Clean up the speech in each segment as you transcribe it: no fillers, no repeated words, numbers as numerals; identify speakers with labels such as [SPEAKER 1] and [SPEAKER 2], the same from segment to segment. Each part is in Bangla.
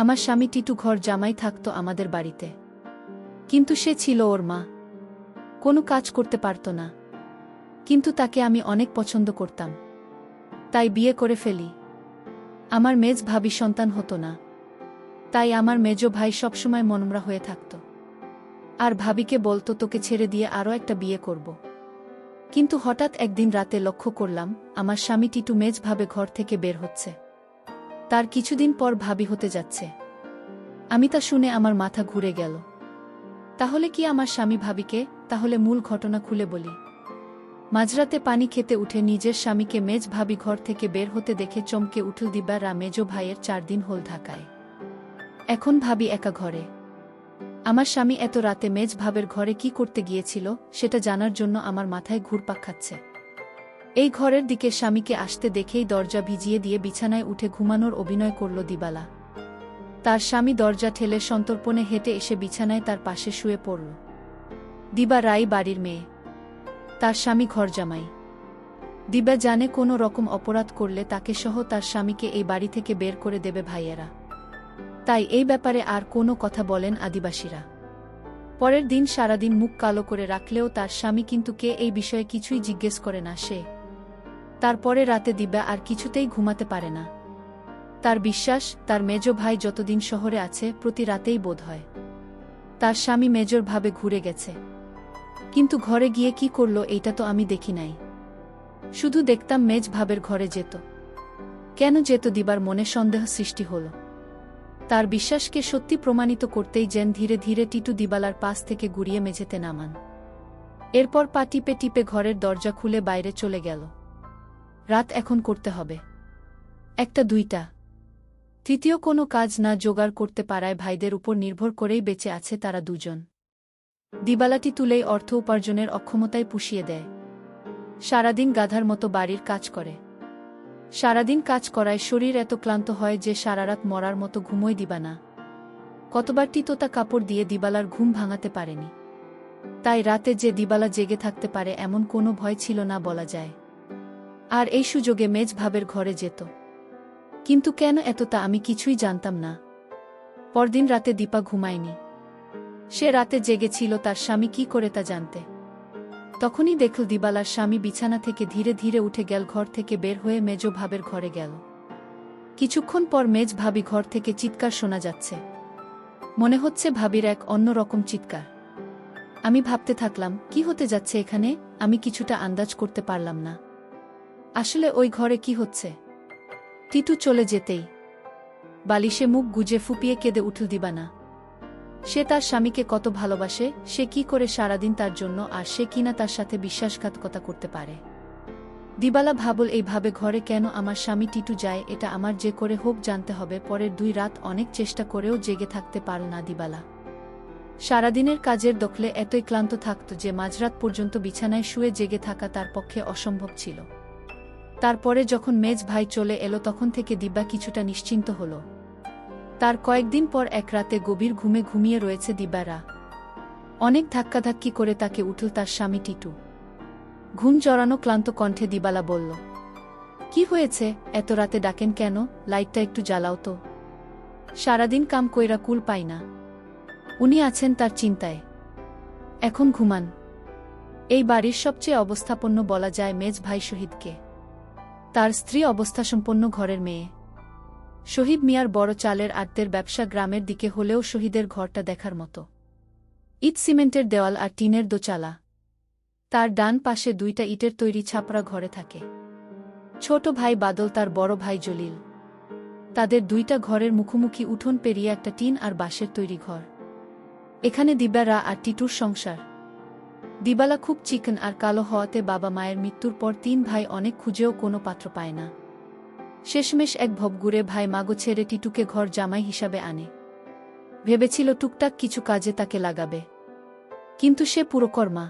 [SPEAKER 1] আমার স্বামী টিটু ঘর জামাই থাকত আমাদের বাড়িতে, কিন্তু সে ছিল ওর মা, কোনো কাজ করতে পারত না। কিন্তু তাকে আমি অনেক পছন্দ করতাম, তাই বিয়ে করে ফেলি। আমার মেজ ভাবি সন্তান হতো না, তাই আমার মেজ ভাই সবসময় মনমরা হয়ে থাকত, আর ভাবিকে বলতো তোকে ছেড়ে দিয়ে আরও একটা বিয়ে করব। কিন্তু হঠাৎ একদিন রাতে লক্ষ্য করলাম আমার স্বামী টিটু মেজ ভাবে ঘর থেকে বের হচ্ছে। তার কিছুদিন পর ভাবি হতে যাচ্ছে। আমি তা শুনে আমার মাথা ঘুরে গেল। তাহলে কি আমার স্বামী ভাবিকে? তাহলে মূল ঘটনা খুলে বলি। মাঝরাতে পানি খেতে উঠে নিজের স্বামীকে মেজ ভাবি ঘর থেকে বের হতে দেখে চমকে উঠল দিব্যারা। মেজ ভাইয়ের 4 দিন হল ঢাকায়, এখন ভাবি একা ঘরে। আমার স্বামী এত রাতে মেজ ভাবের ঘরে কি করতে গিয়েছিল সেটা জানার জন্য আমার মাথায় ঘুরপাক খাচ্ছে। এই ঘরের দিকে স্বামীকে আসতে দেখেই দরজা ভিজিয়ে দিয়ে বিছানায় উঠে ঘুমানোর অভিনয় করল দিবালা। তার স্বামী দরজা ঠেলে সন্তর্পণে হেঁটে এসে বিছানায় তার পাশে শুয়ে পড়ল। দিবা রাই বাড়ির মেয়ে, তার স্বামী ঘরজামাই। দিবা জানে কোনো রকম অপরাধ করলে তাকে সহ তার স্বামীকে এই বাড়ি থেকে বের করে দেবে ভাইয়েরা, তাই এই ব্যাপারে আর কোনো কথা বলেন আদিবাসীরা। পরের দিন সারাদিন মুখ কালো করে রাখলেও তার স্বামী কিন্তু কে এই বিষয়ে কিছুই জিজ্ঞেস করে না সে। তারপরে রাতে দিবা আর কিছুতেই ঘুমাতে পারে না। তার বিশ্বাস তার মেজ ভাই যতদিন শহরে আছে প্রতি রাতেই বোধ হয় তার স্বামী মেজর ভাবে ঘুরে গেছে। কিন্তু ঘরে গিয়ে কি করল এইটা তো আমি দেখি নাই, শুধু দেখতাম মেজ ভাবের ঘরে যেত। কেন যেত? দিবার মনে সন্দেহ সৃষ্টি হল। তার বিশ্বাসকে সত্যি প্রমাণিত করতেই যেন ধীরে ধীরে টিটু দিবালার পাশ থেকে গুড়িয়ে মেঝেতে নামান। এরপর পা টিপে টিপে ঘরের দরজা খুলে বাইরে চলে গেল। রাত এখন করতে হবে, একটা দুইটা। তৃতীয় কোনো কাজ না জোগাড় করতে পারায় ভাইদের উপর নির্ভর করেই বেঁচে আছে তারা দুজন। দিবালাটি তুলেই অর্থ উপার্জনের অক্ষমতায় পুষিয়ে দেয়। সারাদিন গাধার মতো বাড়ির কাজ করে। সারাদিন কাজ করায় শরীর এত ক্লান্ত হয় যে সারারাত মরার মতো ঘুমোয় দিবা না। কতবার তিতোতা কাপড় দিয়ে দিবালার ঘুম ভাঙাতে পারেনি। তাই রাতে যে দিবালা জেগে থাকতে পারে এমন কোনো ভয় ছিল না বলা যায়। আর এই সুযোগে মেজ ভাবের ঘরে যেত। কিন্তু কেন এত তা আমি কিছুই জানতাম না। পরদিন রাতে দীপা ঘুমায়নি। সে রাতে জেগেছিল তার স্বামী কি করে তা জানতে। তখনই দেখল দিবালার স্বামী বিছানা থেকে ধীরে ধীরে উঠে গেল, ঘর থেকে বের হয়ে মেজ ভাবের ঘরে গেল। কিছুক্ষণ পর মেজ ভাবি ঘর থেকে চিৎকার শোনা যাচ্ছে। মনে হচ্ছে ভাবির এক অন্য রকম চিৎকার। আমি ভাবতে থাকলাম কি হতে যাচ্ছে এখানে। আমি কিছুটা আন্দাজ করতে পারলাম না আসলে ওই ঘরে কি হচ্ছে। টিটু চলে যেতেই বালিশে মুখ গুজে ফুপিয়ে কেঁদে উঠল দিবানা। সে তার স্বামীকে কত ভালোবাসে, সে কি করে সারাদিন তার জন্য, আর সে কিনা তার সাথে বিশ্বাসঘাতকতা করতে পারে। দিবালা ভাবল এইভাবে ঘরে কেন আমার স্বামী টিটু যায়, এটা আমার যে করে হোক জানতে হবে। পরের 2 রাত অনেক চেষ্টা করেও জেগে থাকতে পারল না দিবালা। সারাদিনের কাজের দখলে এতই ক্লান্ত থাকত যে মাঝরাত পর্যন্ত বিছানায় শুয়ে জেগে থাকা তার পক্ষে অসম্ভব ছিল। তারপরে যখন মেজ ভাই চলে এলো তখন থেকে দিব্যা কিছুটা নিশ্চিন্ত হল। তার কয়েকদিন পর এক রাতে গভীর ঘুমে ঘুমিয়ে রয়েছে দিব্যারা। অনেক ধাক্কাধাক্কি করে তাকে উঠল তার স্বামী টিটু। ঘুম জড়ানো ক্লান্ত কণ্ঠে দিবালা বলল, কি হয়েছে? এত রাতে ডাকেন কেন? লাইটটা একটু জ্বালাও তো। সারাদিন কাম কইরা কুল পাই না। উনি আছেন তার চিন্তায়, এখন ঘুমান। এই বাড়ির সবচেয়ে অবস্থাপন্ন বলা যায় মেজ ভাই শহীদকে। তার স্ত্রী অবস্থাসম্পন্ন ঘরের মেয়ে। শহীদ মিয়ার বড় চালের আড়তের ব্যবসা, গ্রামের দিকে হলেও শহীদের ঘরটা দেখার মতো। ইট সিমেন্টের দেওয়াল আর টিনের দোচালা। তার ডান পাশে 2টা ইটের তৈরি ছাপড়া ঘরে থাকে ছোট ভাই বাদল, তার বড় ভাই জলিল। তাদের 2টা ঘরের মুখোমুখি উঠোন পেরিয়ে একটা টিন আর বাঁশের তৈরি ঘর। এখানে দিব্যারা আর টিটুর সংসার। দিবালা খুব চিকন আর কালো হওয়াতে বাবা মায়ের মৃত্যুর পর 3 ভাই অনেক খুঁজেও কোনো পাত্র পায় না। শেষমেশ এক ভবগুড়ে ভাই মাগো ছেড়ে টিটুকে ঘর জামাই হিসাবে আনে। ভেবেছিল টুকটাক কিছু কাজে তাকে লাগাবে, কিন্তু সে পুরকর্মা।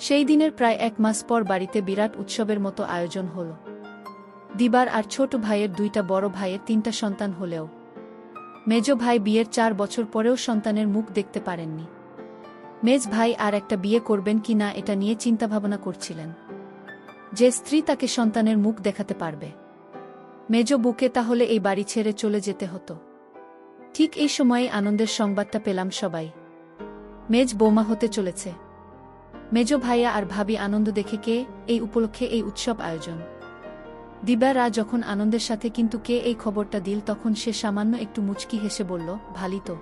[SPEAKER 1] সেই দিনের প্রায় 1 মাস পর বাড়িতে বিরাট উৎসবের মতো আয়োজন হল। দিবার আর ছোট ভাইয়ের 2টা, বড় ভাইয়ের 3টা সন্তান হলেও মেজ ভাই বিয়ের 4 বছর পরেও সন্তানের মুখ দেখতে পারেননি। মেজ ভাই আর একটা বিয়ে করবেন কি না এটা নিয়ে চিন্তাভাবনা করছিলেন। যে স্ত্রী তাকে সন্তানের মুখ দেখাতে পারবে, মেজ বুকে তাহলে এই বাড়ি ছেড়ে চলে যেতে হতো। ঠিক এই সময়ে আনন্দের সংবাদটা পেলাম সবাই। মেজ বৌমা হতে চলেছে। মেজ ভাইয়া আর ভাবি আনন্দ দেখে কে এই উপলক্ষে এই উৎসব আয়োজন। দিবারা যখন আনন্দের সাথে কিন্তু কে এই খবরটা দিল তখন সে সামান্য একটু মুচকি হেসে বলল, ভালি তো।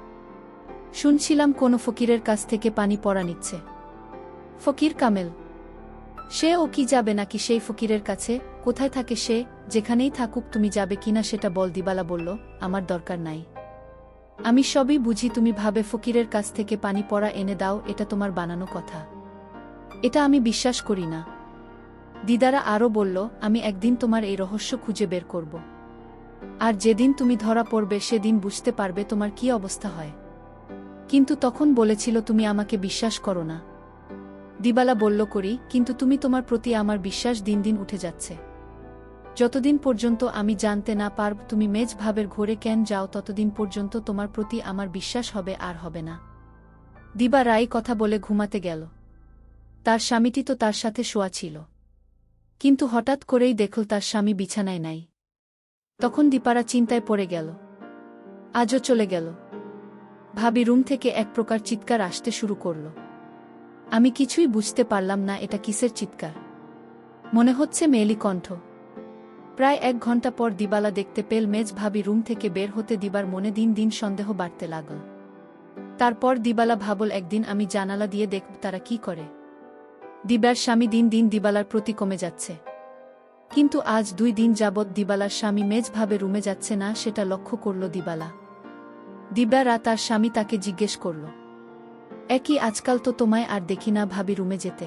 [SPEAKER 1] শুনছিলাম কোনো ফকিরের কাছ থেকে পানি পড়া নিচ্ছে। ফকির কামেল? সে ও কি যাবে নাকি সেই ফকিরের কাছে? কোথায় থাকে সে? যেখানেই থাকুক তুমি যাবে কিনা সেটা বল। দিবালা বলল, আমার দরকার নাই। আমি সবই বুঝি, তুমি ভাবে ফকিরের কাছ থেকে পানি পড়া এনে দাও, এটা তোমার বানানো কথা। এটা আমি বিশ্বাস করি না। দিদারা আরও বলল, আমি একদিন তোমার এই রহস্য খুঁজে বের করব। আর যেদিন তুমি ধরা পড়বে সেদিন বুঝতে পারবে তোমার কি অবস্থা হয়। কিন্তু তখন বলেছিল তুমি আমাকে বিশ্বাস করো না। দিবালা বলল, করি, কিন্তু তুমি তোমার প্রতি আমার বিশ্বাস দিন দিন উঠে যাচ্ছে। যতদিন পর্যন্ত আমি জানতে না পারব তুমি মেজ ভাবের ঘরে কেন যাও ততদিন পর্যন্ত তোমার প্রতি আমার বিশ্বাস হবে আর হবে না। দিবা রাই কথা বলে ঘুমাতে গেল। তার স্বামীটি তো তার সাথে শোয়া ছিল, কিন্তু হঠাৎ করেই দেখল তার স্বামী বিছানায় নাই। তখন দীপারা চিন্তায় পড়ে গেল। আজও চলে গেল। ভাবি রুম থেকে এক প্রকার চিৎকার আসতে শুরু করল। আমি কিছুই বুঝতে পারলাম না এটা কিসের চিৎকার। মনে হচ্ছে মেয়েলি কণ্ঠ। প্রায় 1 ঘন্টা পর দিবালা দেখতে পেল মেজ ভাবি রুম থেকে বের হতে। দিবার মনে দিন দিন সন্দেহ বাড়তে লাগল। তারপর দিবালা ভাবল, একদিন আমি জানালা দিয়ে দেখব তারা কি করে। দিবার স্বামী দিন দিন দিবালার প্রতি কমে যাচ্ছে। কিন্তু আজ 2 দিন যাবৎ দিবালার স্বামী মেজ ভাবে রুমে যাচ্ছে না, সেটা লক্ষ্য করল দিবালা। দিবারা তার স্বামী তাকে জিজ্ঞেস করল, একই আজকাল তো তোমায় আর দেখি না ভাবি রুমে যেতে।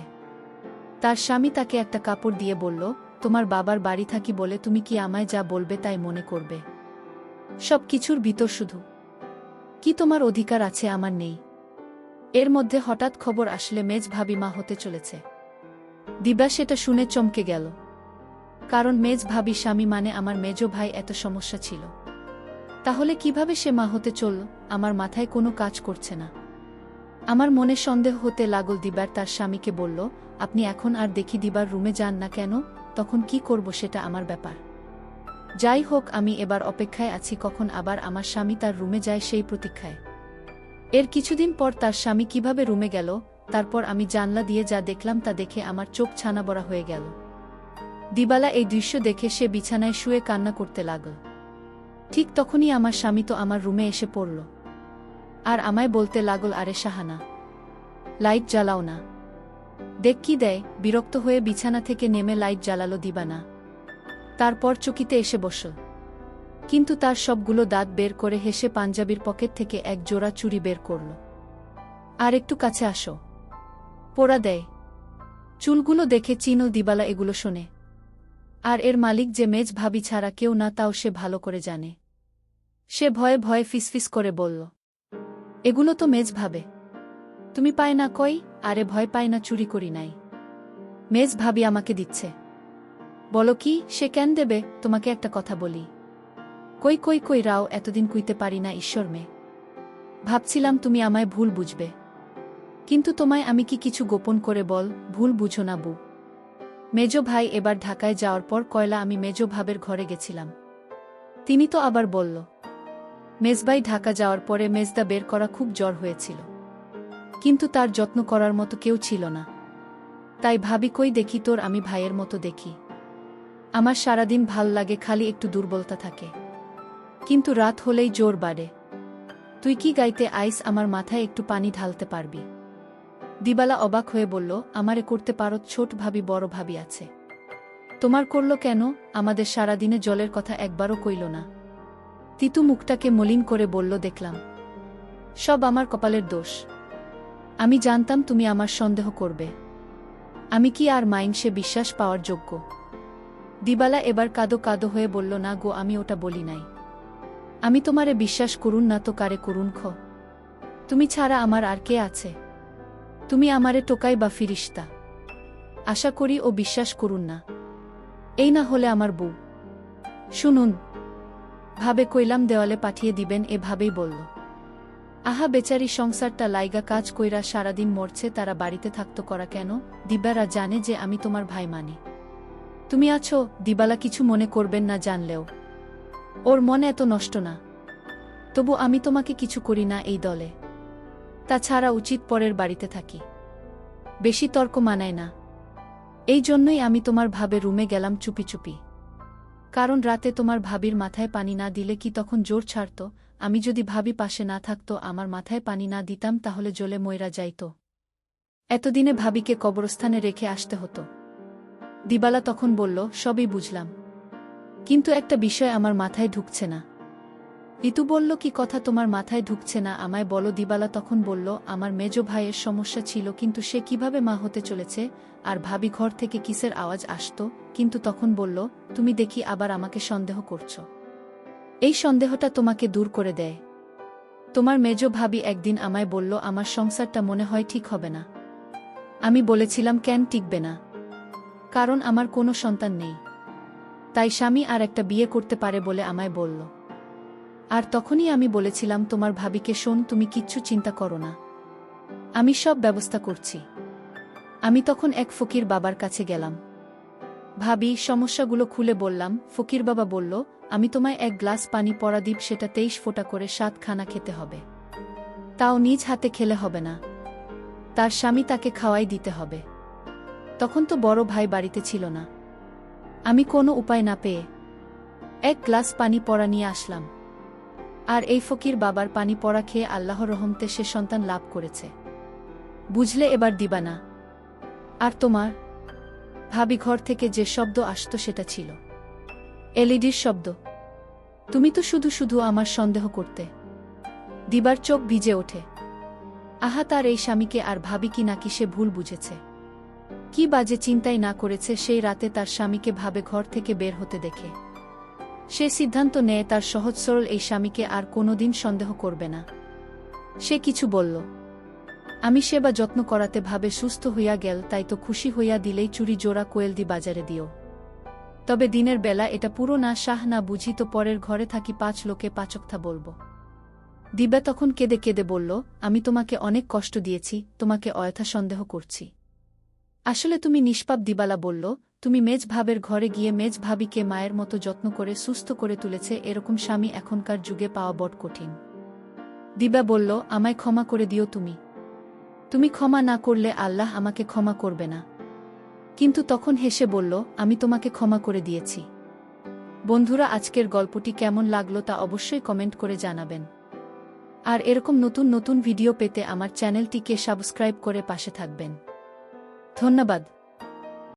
[SPEAKER 1] তার স্বামী তাকে একটা কাপড় দিয়ে বলল, তোমার বাবার বাড়ি থাকি বলে তুমি কি আমায় যা বলবে তাই মনে করবে? সব কিছুর ভিতর শুধু কি তোমার অধিকার আছে আমার নেই? এর মধ্যে হঠাৎ খবর আসলে মেজ ভাবি মা হতে চলেছে। দিবা সেটা শুনে চমকে গেল। কারণ মেজ ভাবি স্বামী মানে আমার মেজ ভাই, এত সমস্যা ছিল। তাহলে কিভাবে সে মা হতে চলল? আমার মাথায় কোনো কাজ করছে না। আমার মনে সন্দেহ হতে লাগল। দিবার তার স্বামীকে বলল, আপনি এখন আর দেখি দিবার রুমে যান না কেন? তখন কি করব সেটা আমার ব্যাপার। যাই হোক, আমি এবার অপেক্ষায় আছি কখন আবার আমার স্বামী তার রুমে যায় সেই প্রতীক্ষায়। এর কিছুদিন পর তার স্বামী কিভাবে রুমে গেল, তারপর আমি জানলা দিয়ে যা দেখলাম তা দেখে আমার চোখ ছানাবড়া হয়ে গেল। দিবালা এই দৃশ্য দেখে সে বিছানায় শুয়ে কান্না করতে লাগল। ঠিক তখনই আমার স্বামী তো আমার রুমে এসে পড়ল। আর আমায় বলতে লাগল, আরে শাহানা, লাইট জ্বালাও না। দেখ কি দেয়। বিরক্ত হয়ে বিছানা থেকে নেমে লাইট জ্বালালো দিবানা। তারপর চকিতে এসে বসল। কিন্তু তার সবগুলো দাঁত বের করে হেসে পাঞ্জাবির পকেট থেকে এক জোড়া চুড়ি বের করল। আর একটু কাছে আসো, পোড়া দেয়। চুলগুলো দেখে চিনল দিবালা এগুলো শোনে। আর এর মালিক যে মেজ ভাবি ছাড়া কেউ না, তাও সে ভালো করে জানে। সে ভয়ে ভয়ে ফিসফিস করে বলল, এগুলো তো মেজ ভাবে। তুমি পায় না কই? আরে ভয় পায় না, চুরি করি নাই। মেজ ভাবি আমাকে দিচ্ছে। বলো কি? সে কেন দেবে? তোমাকে একটা কথা বলি। কই কই কই রাও, এতদিন কইতে পারি না ঈশ্বর মেয়ে। ভাবছিলাম তুমি আমায় ভুল বুঝবে, কিন্তু তোমায় আমি কি কিছু গোপন করে বল, ভুল বুঝো না বু। মেজ ভাই এবার ঢাকায় যাওয়ার পর কয়লা আমি মেজ ভাবের ঘরে গেছিলাম। তিনি তো আবার বলল, মেজবাই ঢাকা যাওয়ার পরে মেজদা বের করা খুব জ্বর হয়েছিল, কিন্তু তার যত্ন করার মতো কেউ ছিল না। তাই ভাবি, কই দেখি তোর আমি ভাইয়ের মতো দেখি। আমার সারাদিন ভাল লাগে, খালি একটু দুর্বলতা থাকে, কিন্তু রাত হলেই জোর বাড়ে। তুই কি গাইতে আইস? আমার মাথায় একটু পানি ঢালতে পারবি? দিবালা অবাক হয়ে বলল, আমারে করতে পারো? ছোট ভাবি বড় ভাবি আছে, তোমার করল কেন? আমাদের সারাদিনে জলের কথা একবারও কইল না। তিতু মুখটাকে মলিন করে বলল, দেখলাম, সব আমার কপালের দোষ। আমি জানতাম তুমি আমার সন্দেহ করবে। আমি কি আর মাইন সে বিশ্বাস পাওয়ার যোগ্য? দিবালা এবার কাদো কাদো হয়ে বলল, না গো, আমি ওটা বলি নাই। আমি তোমারে বিশ্বাস করুন না তো কারে করুন খ? তুমি ছাড়া আমার আর কে আছে? তুমি আমারে টোকাই বা ফিরিস্তা? আশা করি ও বিশ্বাস করুন না। এই না হলে আমার বউ। শুনুন, ভাবে কইলাম দেওয়ালে পাঠিয়ে দিবেন, এভাবেই বলল। আহা বেচারি, সংসারটা লাইগা কাজ কইরা সারাদিন মরছে, তারা বাড়িতে থাকতো করা কেন? দিবারা জানে যে আমি তোমার ভাই মানি। তুমি আছো, দিবালা কিছু মনে করবেন না জানলেও। ওর মনে এত নষ্ট না। তবু আমি তোমাকে কিছু করি না এই দলে। তাছাড়া উচিত পরের বাড়িতে থাকি। বেশি তর্ক মানায় না। এই জন্যই আমি তোমার ভাবে রুমে গেলাম চুপি চুপি। কারণ রাতে তোমার ভাবির মাথায় পানি না দিলে কি তখন জোর ছাড়ত? আমি যদি ভাবি পাশে না থাকতো, আমার মাথায় পানি না দিতাম, তাহলে জ্বলে মইরা যাইত। এতদিনে ভাবিকে কবরস্থানে রেখে আসতে হতো। দিবালা তখন বলল, সবই বুঝলাম, কিন্তু একটা বিষয় আমার মাথায় ঢুকছে না। ঋতু বলল, কি কথা তোমার মাথায় ঢুকছে না আমায় বলো। দিবালা তখন বলল, আমার মেজ ভাইয়ের সমস্যা ছিল, কিন্তু সে কিভাবে মা হতে চলেছে। আর ভাবি ঘর থেকে কিসের আওয়াজ আসতো, কিন্তু তখন বলল, তুমি দেখি আবার আমাকে সন্দেহ করছো। এই সন্দেহটা তোমাকে দূর করে দেয়। তোমার মেজ ভাবি একদিন আমায় বলল, আমার সংসারটা মনে হয় ঠিক হবে না। আমি বলেছিলাম, কেন টিকবে না? কারণ আমার কোনো সন্তান নেই, তাই স্বামী আর একটা বিয়ে করতে পারে বলে আমায় বলল। আর তখনই আমি বলেছিলাম তোমার ভাবিকে, শোন, তুমি কিচ্ছু চিন্তা করো না, আমি সব ব্যবস্থা করছি। আমি তখন এক ফকির বাবার কাছে গেলাম। ভাবি সমস্যাগুলো খুলে বললাম। ফকির বাবা বলল, আমি তোমায় এক গ্লাস পানি পড়া দিব, সেটা 23 ফোঁটা করে 7 খানা খেতে হবে। তাও নিজ হাতে খেলে হবে না, তার স্বামী তাকে খাওয়াই দিতে হবে। তখন তো বড় ভাই বাড়িতে ছিল না। আমি কোনো উপায় না পেয়ে এক গ্লাস পানি পড়া নিয়ে আসলাম। আর এই ফকির বাবার পানি পড়া খেয়ে আল্লাহর রহমতে সে সন্তান লাভ করেছে। বুঝলে এবার দিবানা? আর তোমার ভাবি ঘর থেকে যে শব্দ আসতো সেটা ছিল এলইডির শব্দ। তুমি তো শুধু শুধু আমার সন্দেহ করতে। দিবার চোখ ভিজে ওঠে। আহা, তার এই স্বামীকে আর ভাবি কি নাকি সে ভুল বুঝেছে? কি বাজে চিন্তাই না করেছে সেই রাতে তার স্বামীকে ভাবে ঘর থেকে বের হতে দেখে। সে সিদ্ধান্ত নেয় তার সহজ সরল এই স্বামীকে আর কোনোদিন সন্দেহ করবে না। সে কিছু বলল, আমি সেবা যত্ন করাতে ভাবে সুস্থ হইয়া গেল, তাই তো খুশি হইয়া দিলেই চুরি জোড়া কোয়েল দি বাজারে দিও। তবে দিনের বেলা এটা পুরো না শাহ না বুঝি তো পরের ঘরে থাকি 5 লোকে 5 কথা বলবো। দিবা তখন কেঁদে কেঁদে বলল, আমি তোমাকে অনেক কষ্ট দিয়েছি, তোমাকে অযথা সন্দেহ করছি। আসলে তুমি নিষ্পাপ। দিবালা বলল, তুমি মেজ ভাবের ঘরে গিয়ে মেজ ভাবিকে মায়ের মতো যত্ন করে সুস্থ করে তুলেছে, এরকম স্বামী এখনকার যুগে পাওয়া বড় কঠিন। দিবা বলল, আমায় ক্ষমা করে দিও তুমি। তুমি ক্ষমা না করলে আল্লাহ আমাকে ক্ষমা করবে না। কিন্তু তখন হেসে বলল, আমি তোমাকে ক্ষমা করে দিয়েছি। বন্ধুরা, আজকের গল্পটি কেমন লাগলো তা অবশ্যই কমেন্ট করে জানাবেন। আর এরকম নতুন নতুন ভিডিও পেতে আমার চ্যানেলটিকে সাবস্ক্রাইব করে পাশে থাকবেন। ধন্যবাদ।